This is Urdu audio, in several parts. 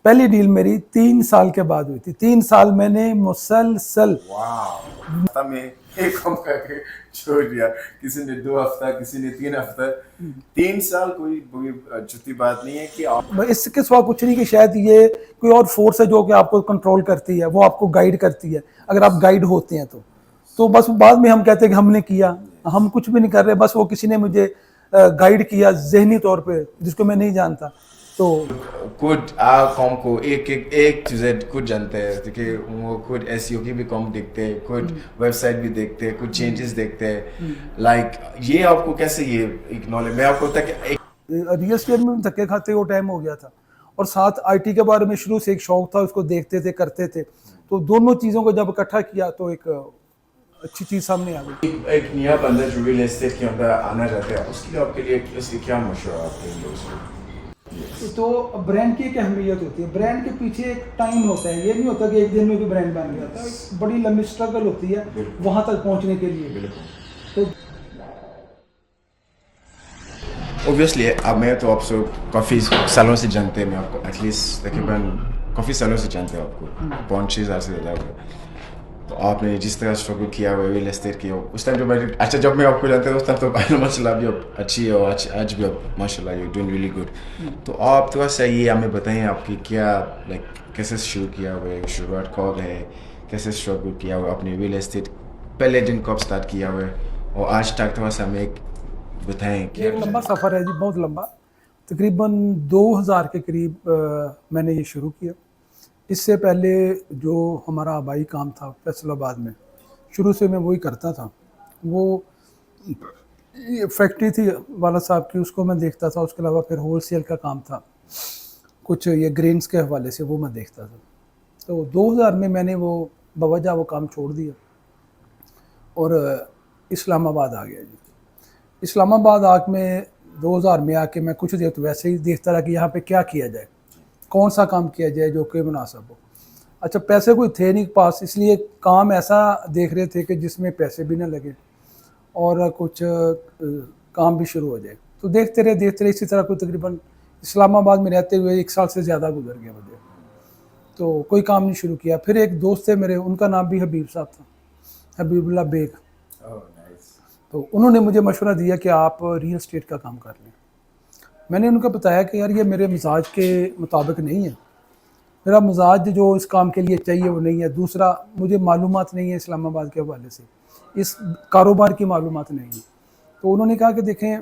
پہلی ڈیل میری 3 سال کے بعد ہوئی تھی. 3 سال میں نے مسلسل ہفتہ میں ایک کام کر کے چھوڑ دیا, کسی نے 2 ہفتہ, کسی نے 3 ہفتہ. 3 سال کوئی چھوٹی بات نہیں ہے کہ آپ اس کے سوا کچھ نہیں کہ شاید یہ کوئی اور فورس ہے جو کہ آپ کو کنٹرول کرتی ہے, وہ آپ کو گائیڈ کرتی ہے. اگر آپ گائیڈ ہوتے ہیں تو بس بعد میں ہم کہتے ہیں کہ ہم نے کیا, ہم کچھ بھی نہیں کر رہے, بس وہ کسی نے مجھے گائیڈ کیا ذہنی طور پہ جس کو میں نہیں جانتا. تو خود قوم کو ایک چیزیں خود جانتے ہیں کہ وہ خود ایس ای او کی بھی قوم دیکھتے ہیں, خود ویب سائٹ بھی دیکھتے ہیں, خود چینجز دیکھتے ہیں. لائک یہ آپ کو کیسے یہ ایک نالج, میں آپ کو ہوتا ہے کہ ریئل اسٹیٹ میں دھکے کھاتے وہ ٹائم ہو گیا تھا, اور ساتھ آئی ٹی کے بارے میں شروع سے ایک شوق تھا, اس کو دیکھتے تھے, کرتے تھے. تو دونوں چیزوں کو جب اکٹھا کیا تو ایک اچھی چیز سامنے آ گئی. ایک نیا بندہ جو ریئل اسٹیٹ کے اندر آنا چاہتا ہے, اس کے لیے آپ کے لیے اس کی کیا مشورہ آپ کے لیے؟ تو برانڈ کی ایک اہمیت ہوتی ہے, برانڈ کے پیچھے ایک ٹائم ہوتا ہے, یہ نہیں ہوتا کہ ایک دن میں بھی برانڈ بن گیا تھا, ایک بڑی لمبی اسٹرگل ہوتی ہے وہاں تک پہنچنے کے لیے. تو اوبیسلی اب میں تو آپ سے کافی سالوں سے جانتے ہیں, میں آپ کو ایٹ لیسٹ تقریباً کافی سالوں سے جانتے ہیں آپ کو, 5-6 سال سے زیادہ ہو گیا. تو آپ نے جس طرح اسٹرگل کیا ہوا ریئل اسٹیٹ کی, اس ٹائم جو میں اچھا جب میں آپ کو جانتا ہوں اس ٹائم تو ماشاء اللہ ابھی اب اچھی ہے, اور آج بھی اب ماشاء اللہ یو ڈوئنگ ریئلی گڈ. تو آپ تھوڑا سا یہ ہمیں بتائیں آپ کی کیا لائک کیسے شروع کیا ہوا ہے, شروعات کب ہے, کیسے اسٹرگل کیا ہوا اپنے ریئل اسٹیٹ پہلے دن کب اسٹارٹ کیا ہوا ہے, اور آج تک تھوڑا سا ہمیں ایک بتائیں. ایک لمبا سفر ہے جی, بہت لمبا, تقریباً 2000 کے قریب میں نے یہ شروع کیا. اس سے پہلے جو ہمارا آبائی کام تھا فیصل آباد میں, شروع سے میں وہی کرتا تھا. وہ فیکٹری تھی والد صاحب کی, اس کو میں دیکھتا تھا. اس کے علاوہ پھر ہول سیل کا کام تھا, کچھ یہ گرینز کے حوالے سے وہ میں دیکھتا تھا. تو 2000 میں نے وہ بوجہ وہ کام چھوڑ دیا اور اسلام آباد آ گیا جی. اسلام آباد میں 2000 میں آ کے میں کچھ دیر تو ویسے ہی دیکھتا رہا کہ یہاں پہ کیا کیا جائے, کون سا کام کیا جائے جو کہ مناسب ہو. اچھا پیسے کوئی تھے نہیں پاس, اس لیے کام ایسا دیکھ رہے تھے کہ جس میں پیسے بھی نہ لگے اور کچھ کام بھی شروع ہو جائے. تو دیکھتے رہے اسی طرح کوئی تقریباً اسلام آباد میں رہتے ہوئے 1 سال سے زیادہ گزر گیا مجھے. تو کوئی کام نہیں شروع کیا. پھر ایک دوست تھے میرے, ان کا نام بھی حبیب صاحب تھا, حبیب اللہ بیگ. تو انہوں نے مجھے مشورہ دیا کہ آپ ریئل اسٹیٹ کا کام کر لیں. میں نے ان کو بتایا کہ یار یہ میرے مزاج کے مطابق نہیں ہے, میرا مزاج جو اس کام کے لیے چاہیے وہ نہیں ہے. دوسرا مجھے معلومات نہیں ہے اسلام آباد کے حوالے سے, اس کاروبار کی معلومات نہیں ہے. تو انہوں نے کہا کہ دیکھیں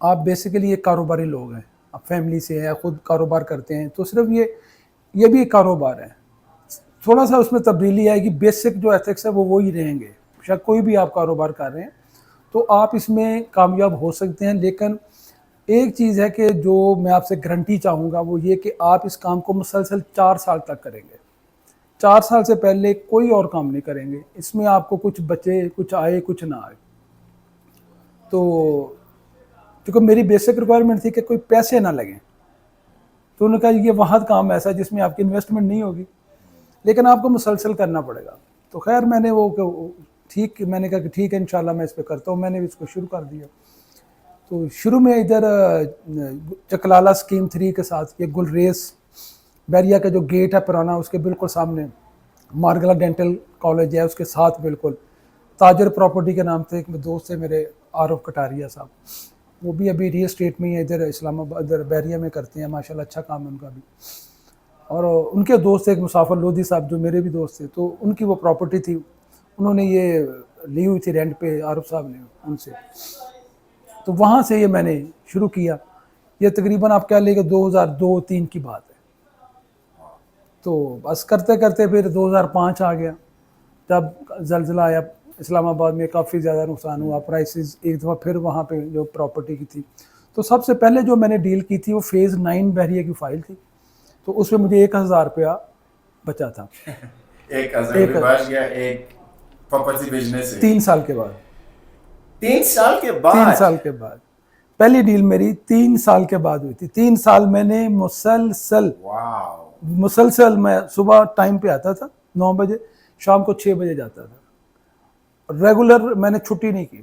آپ بیسیکلی ایک کاروباری لوگ ہیں, آپ فیملی سے ہیں, خود کاروبار کرتے ہیں, تو صرف یہ بھی ایک کاروبار ہے, تھوڑا سا اس میں تبدیلی آئے گی, بیسک جو ایتھکس ہے وہ وہی رہیں گے. شاید کوئی بھی آپ کاروبار کر رہے ہیں تو آپ اس میں کامیاب ہو سکتے ہیں, لیکن ایک چیز ہے کہ جو میں آپ سے گارنٹی چاہوں گا وہ یہ کہ آپ اس کام کو مسلسل 4 سال تک کریں گے. 4 سال سے پہلے کوئی اور کام نہیں کریں گے, اس میں آپ کو کچھ بچے, کچھ آئے, کچھ نہ آئے. تو کیونکہ میری بیسک ریکوائرمنٹ تھی کہ کوئی پیسے نہ لگیں, تو انہوں نے کہا یہ وہاں کام ایسا جس میں آپ کی انویسٹمنٹ نہیں ہوگی لیکن آپ کو مسلسل کرنا پڑے گا. تو خیر میں نے میں نے کہا کہ ٹھیک ہے انشاءاللہ میں اس پہ کرتا ہوں. میں نے اس کو شروع کر دیا. تو شروع میں ادھر چکلالہ اسکیم 3 کے ساتھ, یہ گلریز بیریا کا جو گیٹ ہے پرانا, اس کے بالکل سامنے مارگلا ڈینٹل کالج ہے, اس کے ساتھ بالکل تاجر پراپرٹی کے نام سے ایک دوست سے میرے عارف کٹاریا صاحب, وہ بھی ابھی ریئل اسٹیٹ میں ہی ادھر اسلام آباد ادھر بیریا میں کرتے ہیں, ماشاءاللہ اچھا کام ہے ان کا بھی. اور ان کے دوست ایک مسافر لودھی صاحب جو میرے بھی دوست تھے, تو ان کی وہ پراپرٹی تھی, انہوں نے یہ لی ہوئی تھی رینٹ پہ عارف صاحب نے ان سے. تو وہاں سے یہ میں نے شروع کیا. یہ تقریباً آپ کہہ لیں کہ 2002-03 کی بات ہے. تو بس کرتے کرتے پھر 2005 آ گیا, جب زلزلہ آیا اسلام آباد میں, کافی زیادہ نقصان ہوا, پرائسز ایک دفعہ پھر وہاں پہ جو پراپرٹی کی تھی. تو سب سے پہلے جو میں نے ڈیل کی تھی وہ فیز 9 بحریہ کی فائل تھی, تو اس میں مجھے 1000 روپیہ بچا تھا. 1000 بچ گیا ایک پراپرٹی بیچنے سے 3 سال کے بعد. 3 سال کے بعد 3 سال کے بعد پہلی ڈیل میری 3 سال کے بعد ہوئی تھی. 3 سال میں نے مسلسل میں صبح ٹائم پہ آتا تھا 9 بجے, شام کو 6 بجے جاتا تھا. ریگولر میں نے چھٹی نہیں کی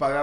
para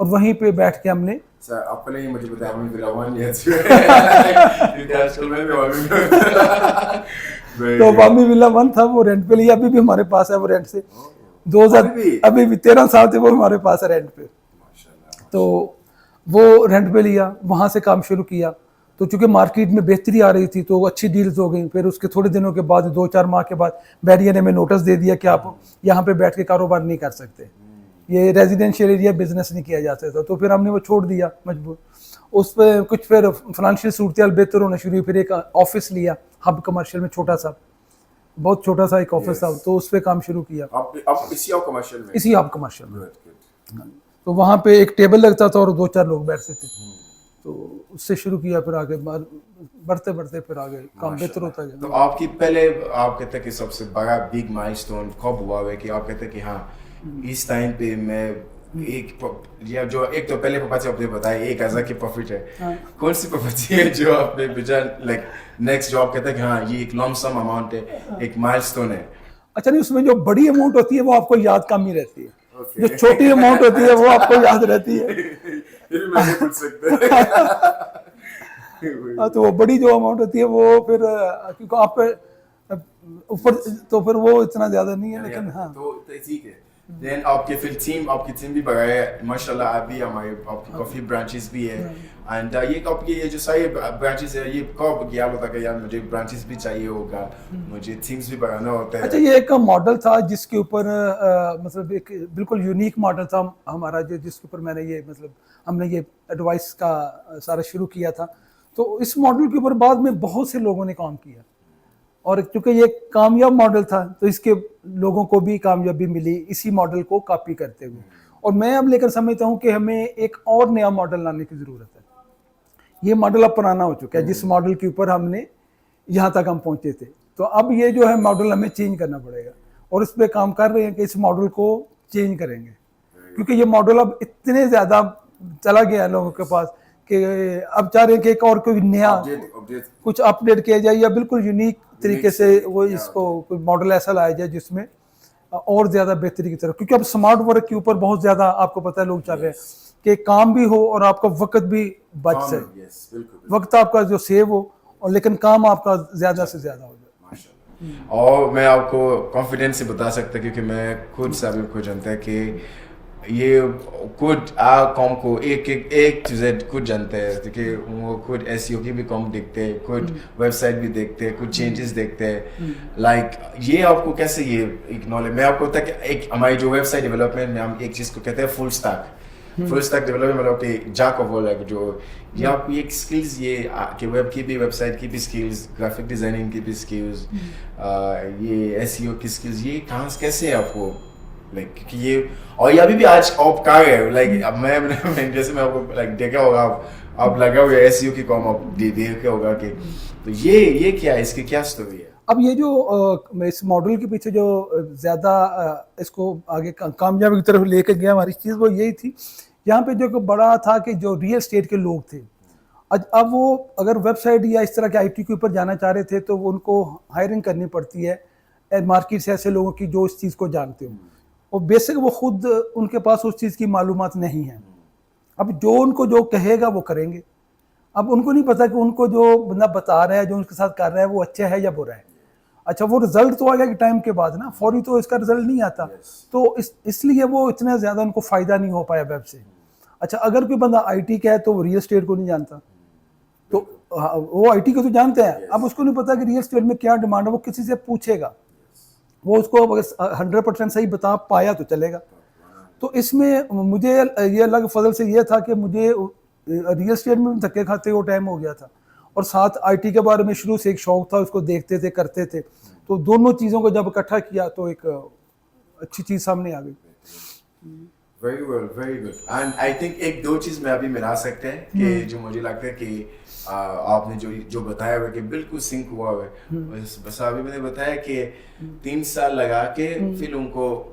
اور وہیں پہ بیٹھ کے ہم نے سر آپ نے مجھے بتایا میں ویلا 1 تو وامی ولا 1 تھا وہ رینٹ پہ لیا, ابھی بھی ہمارے پاس ہے وہ رینٹ سے 2000 ابھی بھی 13 سال سے وہ ہمارے پاس ہے رینٹ پہ. تو وہ رینٹ پہ لیا, وہاں سے کام شروع کیا. تو چونکہ مارکیٹ میں بہتری آ رہی تھی تو اچھی ڈیلز ہو گئیں. پھر اس کے تھوڑے دنوں کے بعد 2-4 ماہ کے بعد بیڈیا نے ہمیں نوٹس دے دیا کہ آپ یہاں پہ بیٹھ کے کاروبار نہیں کر سکتے, یہ ریزیڈینشیل ایریا بزنس نہیں کیا جا سکتا. تو پھر ہم نے وہ چھوڑ دیا مجبور. اس پہ کچھ پھر فنانشیل صورتحال بہتر ہونا شروع ہوئی. پھر ایک آفس لیا ہب کمرشل میں, چھوٹا سا, بہت چھوٹا سا ایک آفس تھا, تو اس پہ کام شروع کیا اسی ہب کمرشل میں. تو وہاں پہ ایک ٹیبل لگتا تھا اور 2-4 لوگ بیٹھتے تھے. تو اس سے شروع کیا, پھر آگے بڑھتے بڑھتے پھر آگے کام بہتر ہوتا گیا. تو آپ کی پہلے آپ کہتے ہیں کہ سب سے بڑا بگ مائلسٹون کب ہوا ہے کہ آپ کہتے ہیں کہ ہاں اس ٹائم پہ میں ایک تو پہلے پراپرٹی آپ نے بتایا 1000 کی پروفٹ ہے, کون سی پراپرٹی ہے جو آپ نے لائک نیکسٹ جو آپ کہتے ہیں کہ ہاں یہ ایک لم سم اماؤنٹ ہے, ایک مائلسٹون ہے؟ اچھا نہیں, اس میں جو بڑی اماؤنٹ ہوتی ہے وہ آپ کو یاد کم ہی رہتی ہے, جو چھوٹی اماؤنٹ ہوتی ہے وہ آپ کو یاد رہتی ہے. تو وہ بڑی جو اماؤنٹ ہوتی ہے وہ پھر کیونکہ آپ اوپر تو پھر وہ اتنا زیادہ نہیں ہے, لیکن ہاں تو ٹھیک ہے. دین آپ کی پھر آپ کی ٹیم بھی بڑھا ہے ماشاء اللہ. ابھی ہمارے آپ کی کافی برانچز بھی ہے, اینڈ یہ آپ کی یہ جو ساری برانچز ہے یہ کب کیا ہوتا کہ یار مجھے برانچز بھی چاہیے ہوگا, مجھے ٹیمز بھی بڑھانا ہوتا ہے. اچھا یہ ایک ماڈل تھا جس کے اوپر مطلب ایک بالکل یونیک ماڈل تھا ہمارا, جس کے اوپر میں نے یہ مطلب ہم نے یہ ایڈوائس کا سارا شروع کیا تھا. تو اس ماڈل کے اوپر بعد میں بہت سے لوگوں نے کام کیا, اور چونکہ یہ کامیاب ماڈل تھا تو اس کے لوگوں کو بھی کامیابی ملی اسی ماڈل کو کاپی کرتے ہوئے. اور میں اب لیکن سمجھتا ہوں کہ ہمیں ایک اور نیا ماڈل لانے کی ضرورت ہے. یہ ماڈل اب پرانا ہو چکا ہے, جس ماڈل کے اوپر ہم نے یہاں تک ہم پہنچے تھے. تو اب یہ جو ہے ماڈل ہمیں چینج کرنا پڑے گا, اور اس پہ کام کر رہے ہیں کہ اس ماڈل کو چینج کریں گے, کیونکہ یہ ماڈل اب اتنے زیادہ چلا گیا ہے لوگوں کے پاس کہ اب چاہ رہے ہیں کہ ایک اور کوئی نیا کچھ اپ ڈیٹ کیا جائے یا بالکل یونیک طریقے سے وہ اس کو کوئی ماڈل ایسا لایا جائے جس میں اور زیادہ بہتری کی طرف. کیونکہ اب اسمارٹ ورک کے اوپر بہت زیادہ آپ کو پتہ ہے لوگ چل رہے ہیں کہ کام بھی ہو اور آپ کا وقت بھی بچ سکے, وقت آپ کا جو سیو ہو اور لیکن کام آپ کا زیادہ سے زیادہ ہو جائے. اور میں آپ کو کانفیڈینس سے بتا سکتا کیونکہ میں خود سابق کو جانتا ہے کہ یہ خود کام کو ایک ٹو زیڈ خود جانتے ہیں, کیونکہ وہ خود ایس ای او کی بھی کام دیکھتے ہیں, خود ویب سائٹ بھی دیکھتے ہیں, خود چینجز دیکھتے ہیں. لائک یہ آپ کو کیسے یہ ایک نالج, میں آپ کو ہوتا ہے کہ ایک ہماری جو ویب سائٹ ڈیولپمنٹ میں ہم ایک چیز کو کہتے ہیں فل اسٹیک ڈیولپمنٹ, مطلب کہ جاک آف آل, جو یہ آپ کی ایک اسکلز یہ کہ ویب کی بھی ویب سائٹ کی بھی اسکلز, گرافک ڈیزائننگ کی بھی اسکلز, یہ ایس ای او کی اسکلز, یہ کہاں کیسے ہے آپ کو لائک کیونکہ یہ اور یہ ابھی بھی آج آپ کہاں گئے لائک اب میں جیسے میں آپ کو لائک دیکھا ہوگا آپ لگا ہوا ایس ای او کی کام آپ دیکھا ہوگا کہ تو یہ کیا ہے, اس کی کیا اسٹوری ہے؟ اب یہ جو اس ماڈل کے پیچھے جو زیادہ اس کو آگے کامیابی کی طرف لے کے گیا ہماری چیز وہ یہی تھی. یہاں پہ جو بڑا تھا کہ جو ریئل اسٹیٹ کے لوگ تھے, اب وہ اگر ویب سائٹ یا اس طرح کے آئی ٹی کے اوپر جانا چاہ رہے تھے تو ان کو ہائرنگ کرنی پڑتی ہے مارکیٹ سے ایسے لوگوں کی جو اس چیز کو جانتے ہوں, اور بیسک وہ خود ان کے پاس اس چیز کی معلومات نہیں ہیں. اب جو ان کو جو کہے گا وہ کریں گے. اب ان کو نہیں پتا کہ ان کو جو بندہ بتا رہا ہے, جو ان کے ساتھ کر رہا ہے وہ اچھا ہے یا برا ہے. اچھا وہ رزلٹ تو آ گیا کہ ٹائم کے بعد نا, فوری تو اس کا رزلٹ نہیں آتا, تو اس لیے وہ اتنا زیادہ ان کو فائدہ نہیں ہو پایا ویب سے. اچھا اگر کوئی بندہ آئی ٹی کا ہے تو وہ ریئل اسٹیٹ کو نہیں جانتا, تو وہ آئی ٹی کو تو جانتے ہیں, اب اس کو نہیں پتا کہ ریئل اسٹیٹ میں کیا ڈیمانڈ ہے, وہ کسی سے پوچھے گا, وہ اس کو 100% صحیح بتا پایا تو چلے گا. تو اس میں مجھے یہ اللہ کے فضل سے یہ تھا کہ مجھے ریئل اسٹیٹ میں دھکے کھاتے ہوئے ٹائم ہو گیا تھا, اور ساتھ آئی ٹی کے بارے میں شروع سے ایک شوق تھا, اس کو دیکھتے تھے کرتے تھے, تو دونوں چیزوں کو جب اکٹھا کیا تو ایک اچھی چیز سامنے آ گئی. Very well, very good. And I think ایک دو چیز میں ابھی ملا سکتے ہیں کہ جو مجھے لگتا ہے کہ آپ نے جو بتایا ہوا کہ بالکل سنک ہوا ہوا ہے. بس ابھی میں نے بتایا کہ 3 سال لگا کے پھر ان کو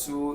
2,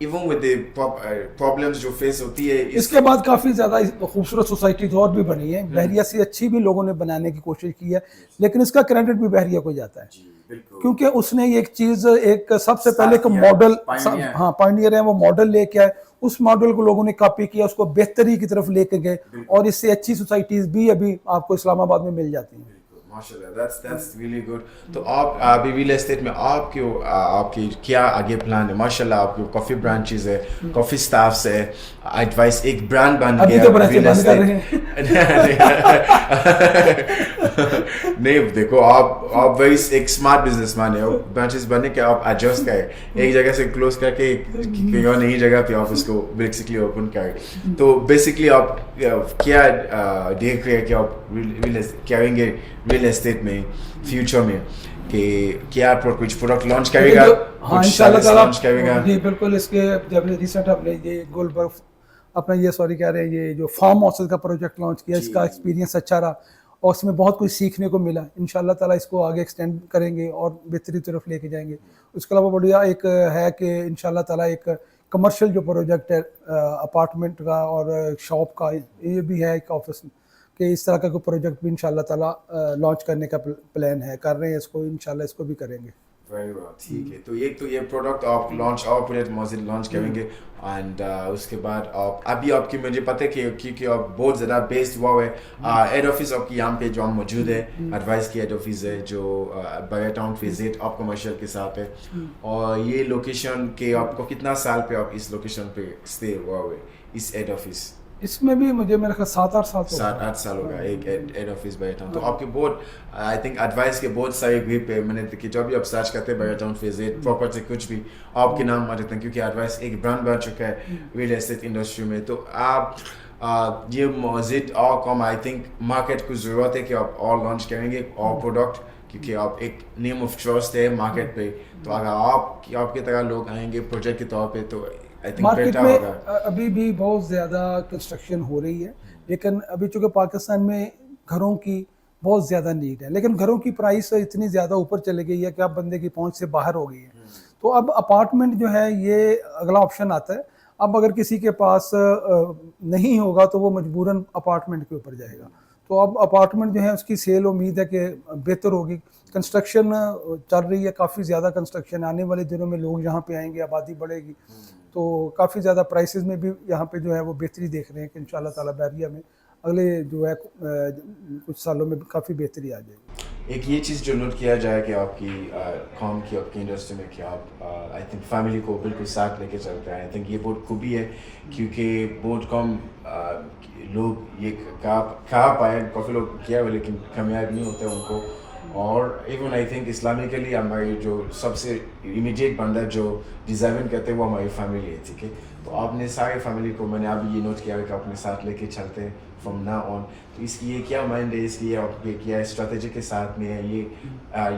even with the problems جو فیس ہوتی ہے اس کے بعد کافی زیادہ خوبصورت سوسائٹیز اور بھی بنی ہیں. بحریہ سے اچھی بھی لوگوں نے بنانے کی کوشش کی ہے, لیکن اس کا کریڈٹ بھی بحریہ کو جاتا ہے, کیونکہ اس نے ایک چیز ایک سب سے پہلے ایک ماڈل, ہاں پائنیئر ہے, وہ ماڈل لے کے آئے, اس ماڈل کو لوگوں نے کاپی کیا, اس کو بہتری کی طرف لے کے گئے, اور اس سے اچھی سوسائٹیز بھی ابھی آپ کو اسلام آباد میں مل جاتی ہیں. ماشاءاللہ, that's really good. تو آپ ابھی ریئل اسٹیٹ میں آپ کی کیا آگے پلان ہے؟ ماشاءاللہ آپ کی کافی برانچز ہے, کافی اسٹافس ہے, ایڈوائس ایک برانڈ بن گیا ریئل اسٹیٹ. نہیں دیکھو, آپ ویری ایک اسمارٹ بزنس مین ہے, برانچز بننے کے آپ ایڈجسٹ کریں, ایک جگہ سے کلوز کر کے کہیں اور نئی جگہ پہ آپ اس کو بیسکلی اوپن کریں. تو بیسکلی آپ کیا دیکھ رہے ہیں کہ آپ کریں گے ریئل اسٹیٹ میں فیوچر میں, کہ کیا کچھ پروڈکٹ لانچ کرے گا؟ ہاں انشاءاللہ تعالیٰ, جی بالکل. اس کے جب ریسنٹ ہم نے یہ گلبرگ اپنا یہ کہہ رہے ہیں یہ جو فارم ہاؤسز کا پروجیکٹ لانچ کیا, اس کا ایکسپیرینس اچھا رہا اور اس میں بہت کچھ سیکھنے کو ملا. انشاءاللہ تعالیٰ اس کو آگے ایکسٹینڈ کریں گے اور بہتری طرف لے کے جائیں گے. اس کے علاوہ بڑھیا ایک ہے کہ انشاءاللہ تعالیٰ ایک کمرشل جو پروجیکٹ ہے اپارٹمنٹ کا اور شاپ کا, یہ بھی ہے ایک آفس کہ اس طرح کا کوئی پروجیکٹ بھی انشاءاللہ تعالیٰ لانچ کرنے کا پلان ہے, کر رہے ہیں اس کو, انشاءاللہ اس کو بھی کریں گے. ویری ویل, ٹھیک ہے. تو ایک تو یہ پروڈکٹ آپ لانچ اور پروجیکٹ موزل لانچ کریں گے, اینڈ اس کے بعد آپ ابھی آپ کی مجھے پتہ ہے کہ کیونکہ آپ بہت زیادہ بیسڈ ہوا ہے, ہیڈ آفس آپ کی یہاں پہ جو موجود ہے, ایڈوائس کی ہیڈ آفس ہے جو باریا ٹاؤن فیز 8 آپ کمرشل کے ساتھ ہے, اور یہ لوکیشن کہ آپ کو کتنا سال پہ آپ اس لوکیشن پہ اسٹے ہوا ہوئے اس ہیڈ آفس؟ اس میں بھی مجھے میرا خیال 7-8 سال ہوگا ایک ہیڈ آفس باریا ٹاؤن. تو آپ کے بہت آئی تھنک ایڈوائس کے بہت سارے گروپ ہے, میں نے کہ جو بھی آپ سرچ کرتے ہیں باریا ٹاؤن فیز 8 پراپرٹی کچھ بھی آپ کے نام آ جاتے ہیں, کیونکہ ایڈوائس ایک برانڈ بن چکا ہے ریئل اسٹیٹ انڈسٹری میں. تو آپ یہ مزید اور کم آئی تھنک مارکیٹ کو ضرورت ہے کہ آپ اور لانچ کریں گے اور پروڈکٹ, کیونکہ آپ ایک نیم آف ٹرسٹ ہے مارکیٹ پہ. تو اگر آپ کی طرح لوگ آئیں گے پروجیکٹ کے طور پہ تو مارکیٹ میں ابھی بھی بہت زیادہ کنسٹرکشن ہو رہی ہے, لیکن ابھی چونکہ پاکستان میں گھروں کی بہت زیادہ نیڈ ہے, لیکن گھروں کی پرائس اتنی زیادہ اوپر چلی گئی ہے کہ اب بندے کی پہنچ سے باہر ہو گئی ہے. تو اب اپارٹمنٹ جو ہے یہ اگلا آپشن آتا ہے. اب اگر کسی کے پاس نہیں ہوگا تو وہ مجبوراً اپارٹمنٹ کے اوپر جائے گا. تو اب اپارٹمنٹ جو ہے اس کی سیل امید ہے کہ بہتر ہوگی. کنسٹرکشن چل رہی ہے, کافی زیادہ کنسٹرکشن, آنے والے دنوں میں لوگ یہاں پہ آئیں گے, آبادی بڑھے گی, تو کافی زیادہ پرائسز میں بھی یہاں پہ جو ہے وہ بہتری دیکھ رہے ہیں کہ انشاءاللہ تعالیٰ بحریہ میں اگلے جو ہے کچھ سالوں میں کافی بہتری آ جائے گی. ایک یہ چیز جو نوٹ کیا جائے کہ آپ کی قوم کی آپ کی انڈسٹری میں کہ آپ آئی تھنک فیملی کو بالکل ساتھ لے کے چلتے ہیں. آئی تھنک یہ بہت خوبی ہے, کیونکہ بہت کم لوگ یہ کہا پائے, کافی لوگ کیا ہوئے لیکن کامیاب نہیں ہوتے ان کو. اور ایون آئی تھنک اسلامکلی ہماری جو سب سے امیڈیٹ بندہ جو ڈیزرونگ کرتے ہیں وہ ہماری فیملی ہے, ٹھیک ہے. تو آپ نے سارے فیملی کو, میں نے ابھی یہ نوٹ کیا ہے کہ اپنے ساتھ لے کے چلتے ہیں فرام نا آن. تو اس کی یہ کیا مائنڈ ہے, اس کی یہ آپ کے کیا اسٹریٹجی کے ساتھ میں ہے, یہ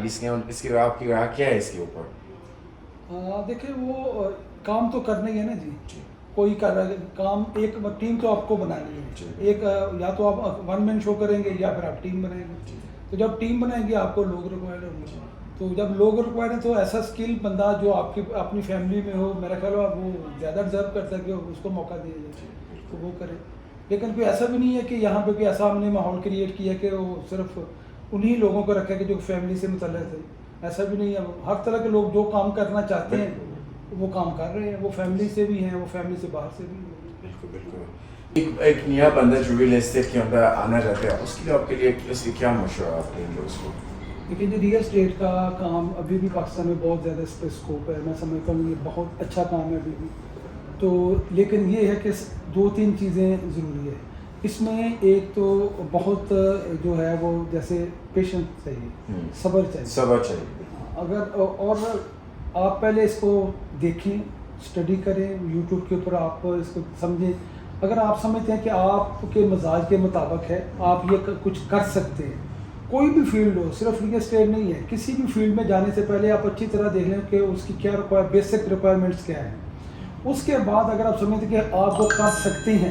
اس کے آپ کی رائے کیا ہے اس کے اوپر؟ دیکھیں وہ کام تو کرنا ہی ہے نا جی, کوئی کر رہا ہے کام, ایک ٹیم تو آپ کو بنانی ہے. ایک یا تو آپ ون مین شو کریں گے یا پھر آپ ٹیم بنائیں گے. تو جب ٹیم بنائیں گے آپ کو لوگ ریکوائرڈ ہوں گے. تو جب لوگ ریکوائرڈ ہیں تو ایسا اسکل بندہ جو آپ کی اپنی فیملی میں ہو, میرا خیال ہے وہ زیادہ ڈیزرو کرتا ہے کہ اس کو موقع دیا جائے تو وہ کرے. لیکن کوئی ایسا بھی نہیں ہے کہ یہاں پہ کوئی ایسا ہم نے ماحول کریٹ کیا کہ وہ صرف انہی لوگوں کو رکھے کہ جو فیملی سے متعلق ہے. ایسا بھی نہیں ہے, ہر طرح کے لوگ جو کام کرنا چاہتے ہیں وہ کام کر رہے ہیں, وہ فیملی سے بھی ہیں, وہ فیملی سے باہر سے بھی ہیں. بالکل بالکل. ایک نیا بندہ جو ریئل اسٹیٹ کے اندر آنا چاہتا ہے, اس کے لیے آپ کے لیے اس کی کیا مشورہ آپ دیں گے اس کو؟ دیکھیے جو ریئل اسٹیٹ کا کام ابھی بھی پاکستان میں بہت زیادہ اس پہ اسکوپ ہے, میں سمجھتا ہوں یہ بہت اچھا کام ہے ابھی بھی. تو لیکن یہ ہے کہ 2-3 چیزیں ضروری ہے اس میں. ایک تو بہت جو ہے وہ جیسے پیشنس چاہیے, صبر چاہیے. اگر اور آپ پہلے اس کو دیکھیں, اسٹڈی کریں, یوٹیوب کے اوپر آپ اس کو سمجھیں. اگر آپ سمجھتے ہیں کہ آپ کے مزاج کے مطابق ہے, آپ یہ کچھ کر سکتے ہیں, کوئی بھی فیلڈ ہو, صرف ریئل اسٹیٹ نہیں ہے, کسی بھی فیلڈ میں جانے سے پہلے آپ اچھی طرح دیکھ لیں کہ اس کی کیا بیسک ریکوائرمنٹس کیا ہیں. اس کے بعد اگر آپ سمجھتے ہیں کہ آپ وہ کر سکتے ہیں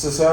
So sir,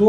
2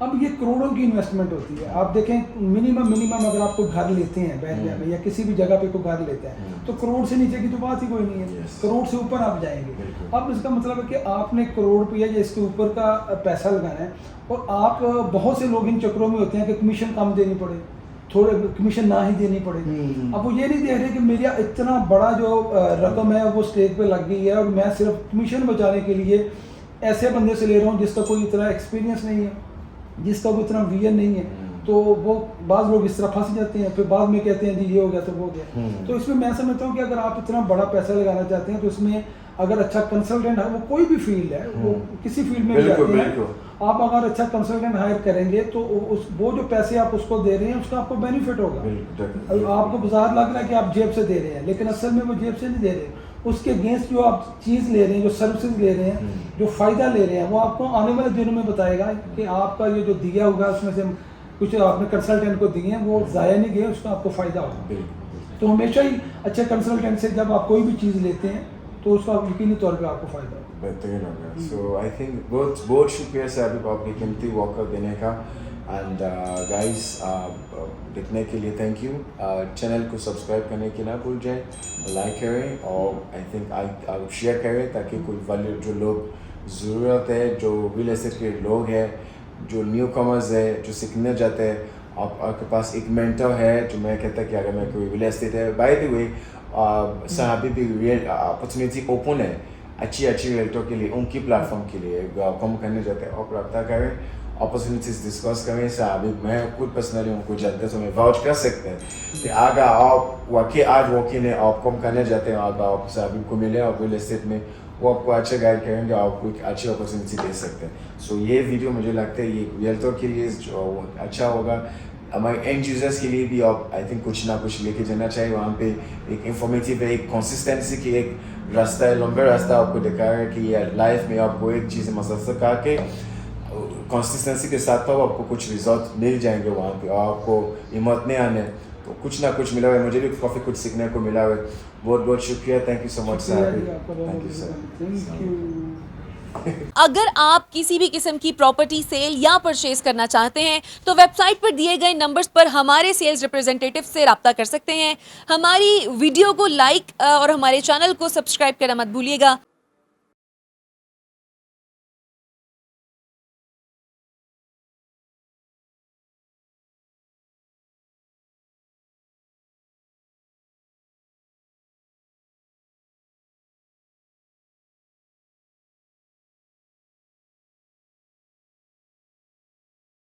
اب یہ کروڑوں کی انویسٹمنٹ ہوتی ہے. آپ دیکھیں منیمم اگر آپ کوئی گھر لیتے ہیں بحریہ میں یا کسی بھی جگہ پہ کوئی گھر لیتے ہیں تو کروڑ سے نیچے کی تو بات ہی کوئی نہیں ہے, کروڑ سے اوپر آپ جائیں گے. اب اس کا مطلب ہے کہ آپ نے کروڑ روپیہ یا اس کے اوپر کا پیسہ لگانا ہے, اور آپ بہت سے لوگ ان چکروں میں ہوتے ہیں کہ کمیشن کم دینی پڑے, تھوڑے کمیشن نہ ہی دینی پڑے. اب وہ یہ نہیں دیکھ رہے کہ میرا اتنا بڑا جو رقم ہے وہ اسٹیج پہ لگ گئی ہے اور میں صرف کمیشن بچانے کے لیے ایسے بندے سے لے رہا ہوں جس کا کوئی اتنا ایکسپیرینس نہیں ہے, جس کا کوئی اتنا ویژن نہیں ہے. تو وہ بعض لوگ اس طرح پھنس جاتے ہیں, پھر بعد میں کہتے ہیں جی یہ ہو گیا تو وہ ہو گیا. تو اس میں سمجھتا ہوں کہ اگر آپ اتنا بڑا پیسہ لگانا چاہتے ہیں تو اس میں اگر اچھا کنسلٹنٹ ہے, وہ کوئی بھی فیلڈ ہے, وہ کسی فیلڈ میں بھی جاتے ہیں, آپ اگر اچھا کنسلٹنٹ ہائر کریں گے تو وہ جو پیسے آپ اس کو دے رہے ہیں اس کا آپ کو بینیفٹ ہوگا. آپ کو بازار لگ رہا ہے کہ آپ جیب سے دے رہے ہیں, لیکن اصل میں وہ جیب سے نہیں دے رہے, اس کے اگینسٹ جو آپ چیز لے رہے ہیں, جو سروسز لے رہے ہیں, جو فائدہ لے رہے ہیں, وہ آپ کو آنے والے دنوں میں بتائے گا کہ آپ کا یہ جو دیا ہوگا اس میں سے کچھ آپ نے کنسلٹنٹ کو دیے ہیں وہ ضائع نہیں گئے, اس کا آپ کو فائدہ ہوگا. تو ہمیشہ ہی اچھے کنسلٹنٹ سے جب آپ کوئی بھی چیز لیتے ہیں تو اس کا یقینی طور پہ آپ کو فائدہ ہوگا. بہترین ہو گیا. سو آئی تھنک بہت شکریہ سر آپ کی قیمتی واک آؤٹ دینے کا. اینڈ گائز دیکھنے کے لیے تھینک یو. چینل کو سبسکرائب کرنے کے نہ بھول جائیں, لائک کریں اور آئی تھنک آپ شیئر کریں تاکہ کوئی والے جو لوگ ضرورت ہے, جو ریئل اسٹیٹ کے لوگ ہیں, جو نیو کمرز ہے, جو سیکھنے جاتے ہیں, آپ کے پاس ایک مینٹر ہے جو میں کہتا کہ اگر میں کوئی ریئل اسٹیٹ ہے, بائی دی وے سر ابھی بھی ریئل اپرچونیٹی اوپن ہے اچھی ریئلٹوں کے لیے, ان کی پلیٹ فارم کے لیے کم کرنے جاتے ہیں, آپ رابطہ کریں, اپرچونیٹیز ڈسکس کریں. سر ابھی میں خود پرسنلی ان کو جانتے ہیں تو میں واؤچ کر سکتے ہیں کہ اگر آپ واقعی آج واقعی نے آپ کم کرنے جاتے ہیں, اگر آپ سر ابھی کو ملے اور ریئل اسٹیٹ میں, وہ آپ کو اچھے گائڈ کریں گے, آپ کو ایک اچھی اپرچونیٹی دے سکتے ہیں. سو یہ ویڈیو مجھے لگتا ہے یہ ریئلٹوں کے لیے جو اچھا ہوگا, ہمارے اینڈ یوزرس کے لیے بھی آپ آئی تھنک کچھ نہ کچھ لے کے جانا چاہیے. وہاں پہ ایک انفارمیٹیو ہے, ایک کنسسٹینسی کی ایک راستہ ہے, لمبا راستہ آپ کو دکھا ہے کہ یہ لائف میں آپ کو ایک چیز مسلسل کر کے کنسسٹینسی کے ساتھ تو آپ کو کچھ ریزلٹ مل جائیں گے وہاں پہ, اور آپ کو ہمت نہیں آنے تو کچھ نہ کچھ ملا ہوا ہے. مجھے بھی کافی کچھ سیکھنے کو ملا ہوا ہے. بہت بہت شکریہ. Thank you so much sir. Thank you sir. اگر آپ کسی بھی قسم کی پراپرٹی سیل یا پرچیز کرنا چاہتے ہیں تو ویب سائٹ پر دیے گئے نمبرز پر ہمارے سیلز ریپرزینٹیٹیو سے رابطہ کر سکتے ہیں. ہماری ویڈیو کو لائک اور ہمارے چینل کو سبسکرائب کرنا مت بھولیے گا.